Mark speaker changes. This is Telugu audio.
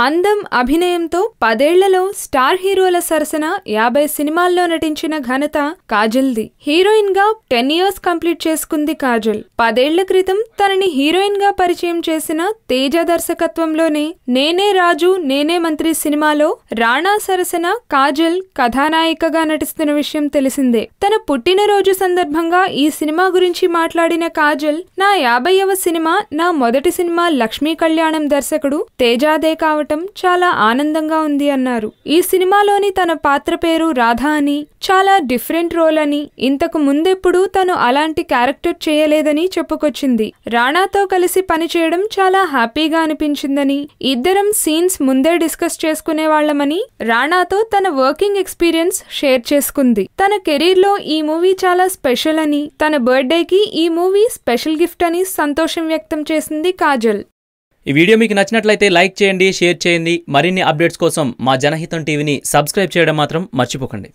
Speaker 1: అందం, అభినయంతో 10 ఏళ్లలో స్టార్ హీరోల సరసన 50 సినిమాల్లో నటించిన ఘనత కాజల్ది. హీరోయిన్ గా 10 ఇయర్స్ కంప్లీట్ చేసుకుంది కాజల్. 10 ఏళ్ల క్రితం తనని హీరోయిన్ గా పరిచయం చేసిన తేజ దర్శకత్వంలోనే నేనే రాజు నేనే మంత్రి సినిమాలో రాణా సరసన కాజల్ కథానాయికగా నటిస్తున్న విషయం తెలిసిందే. తన పుట్టినరోజు సందర్భంగా ఈ సినిమా గురించి మాట్లాడిన కాజల్, నా 50వ సినిమా, నా మొదటి సినిమా లక్ష్మీ కళ్యాణం దర్శకుడు తేజాదే కావటం చాలా ఆనందంగా ఉంది అన్నారు. ఈ సినిమాలోని తన పాత్ర పేరు రాధా అని, చాలా డిఫరెంట్ రోల్ అని, ఇంతకు ముందెప్పుడు తను అలాంటి క్యారెక్టర్ చేయలేదని చెప్పుకొచ్చింది. రాణాతో కలిసి పనిచేయడం చాలా హ్యాపీగా అనిపించిందని, ఇద్దరం సీన్స్ ముందే డిస్కస్ చేసుకునేవాళ్లమని రాణాతో తన వర్కింగ్ ఎక్స్పీరియన్స్ షేర్ చేసుకుంది. తన కెరీర్ లో ఈ మూవీ చాలా స్పెషల్ అని, తన బర్త్డేకి ఈ మూవీ స్పెషల్ గిఫ్ట్ అని సంతోషం వ్యక్తం చేసింది కాజల్.
Speaker 2: ఈ వీడియో మీకు నచ్చినట్లయితే లైక్ చేయండి, షేర్ చేయండి. మరిన్ని అప్డేట్స్ కోసం మా జనహితం టీవీని సబ్స్క్రైబ్ చేయడం మాత్రం మర్చిపోకండి.